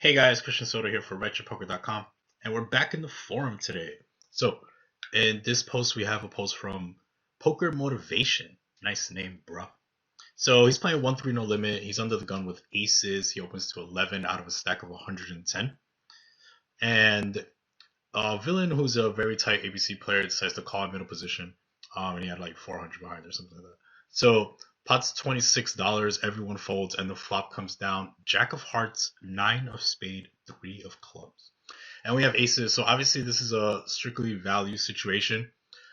Hey guys, Christian Soto here for RightShipPoker.com, and we're back in the forum today. So, in this post, we have a post from Poker Motivation. Nice name, bruh. So, he's playing 1-3 no limit. He's under the gun with aces. He opens to 11 out of a stack of 110. And Villain, who's a very tight ABC player, decides to call in middle position. And he had like 400 behind or something like that. So, pot's $26, everyone folds, and the flop comes down. Jack of hearts, 9 of spade, 3 of clubs. And we have aces, so obviously this is a strictly value situation.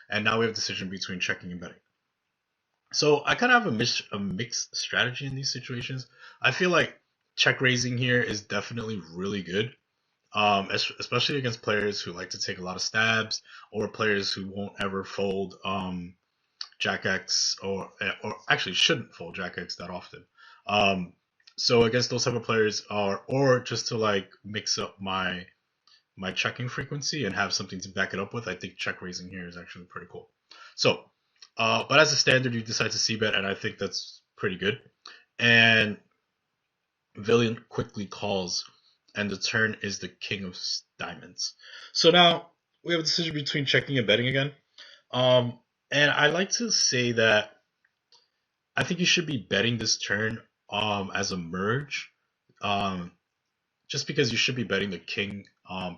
And now we have a decision between checking and betting. So I kind of have a mixed strategy in these situations. I feel like check raising here is definitely really good, especially against players who like to take a lot of stabs or players who won't ever fold Jack X or actually shouldn't fold Jack X that often. Um, so against those type of players, or just to like mix up my checking frequency and have something to back it up with, I think check raising here is actually pretty cool. So, but as a standard, you decide to c bet, and I think that's pretty good. And Villain quickly calls, and the turn is the king of diamonds. So now we have a decision between checking and betting again. Um, and I like to say that I think you should be betting this turn as a merge. Um, just because you should be betting the king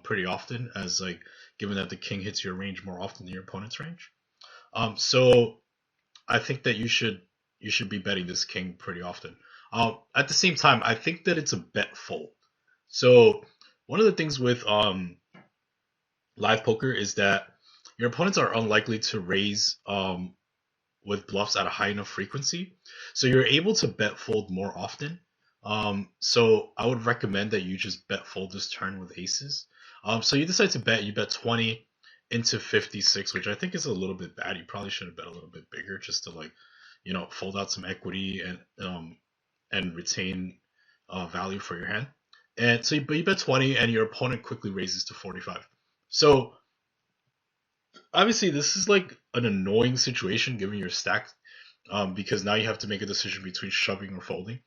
pretty often, as like given that the king hits your range more often than your opponent's range. So I think that you should be betting this king pretty often. At the same time, I think that it's a bet fold. So one of the things with live poker is that your opponents are unlikely to raise with bluffs at a high enough frequency, so you're able to bet fold more often. So I would recommend that you just bet fold this turn with aces. So you decide to bet, you bet 20 into 56, which I think is a little bit bad. You probably should have bet a little bit bigger just to like, fold out some equity and retain value for your hand. And so, but you bet 20, and your opponent quickly raises to 45. So obviously, this is like an annoying situation given your stack, because now you have to make a decision between shoving or folding.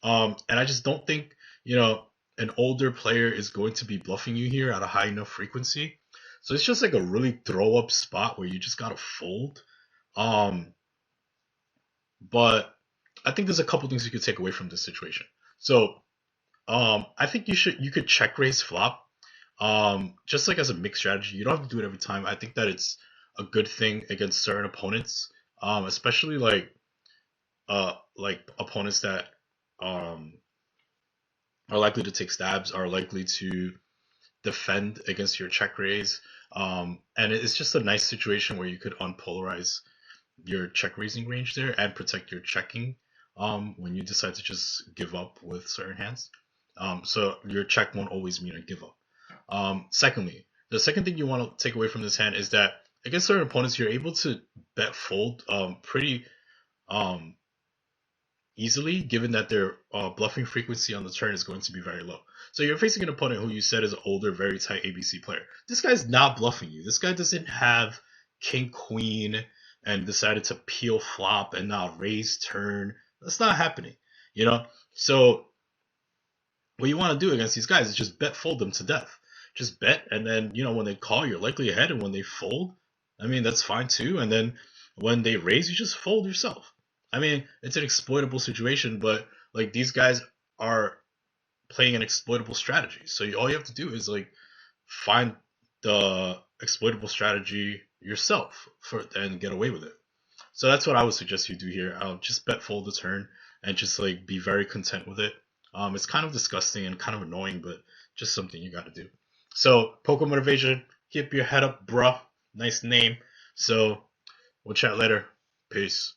And I just don't think an older player is going to be bluffing you here at a high enough frequency. So it's just like a really throw up spot where you just gotta fold. Um, but I think there's a couple things you could take away from this situation. So I think you could check raise flop. Just like as a mixed strategy, you don't have to do it every time. I think that it's a good thing against certain opponents, especially like opponents that um are likely to take stabs, are likely to defend against your check raise. And it's just a nice situation where you could unpolarize your check raising range there and protect your checking when you decide to just give up with certain hands. So your check won't always mean a give up. Secondly, the second thing you want to take away from this hand is that against certain opponents, you're able to bet fold pretty um, easily, given that their bluffing frequency on the turn is going to be very low. So you're facing an opponent who you said is an older, very tight ABC player. This guy's not bluffing you. This guy doesn't have king queen and decided to peel flop and now raise turn. That's not happening, you know. So what you want to do against these guys is just bet fold them to death. Just bet, and then when they call, you're likely ahead, and when they fold, I mean that's fine too. And then when they raise, you just fold yourself. I mean, it's an exploitable situation, but like these guys are playing an exploitable strategy. So all you have to do is like find the exploitable strategy yourself and get away with it. So that's what I would suggest you do here. I'll just bet fold the turn and just like be very content with it. It's kind of disgusting and kind of annoying, but just something you got to do. So Poker Motivation, keep your head up, bruh. Nice name. So we'll chat later. Peace.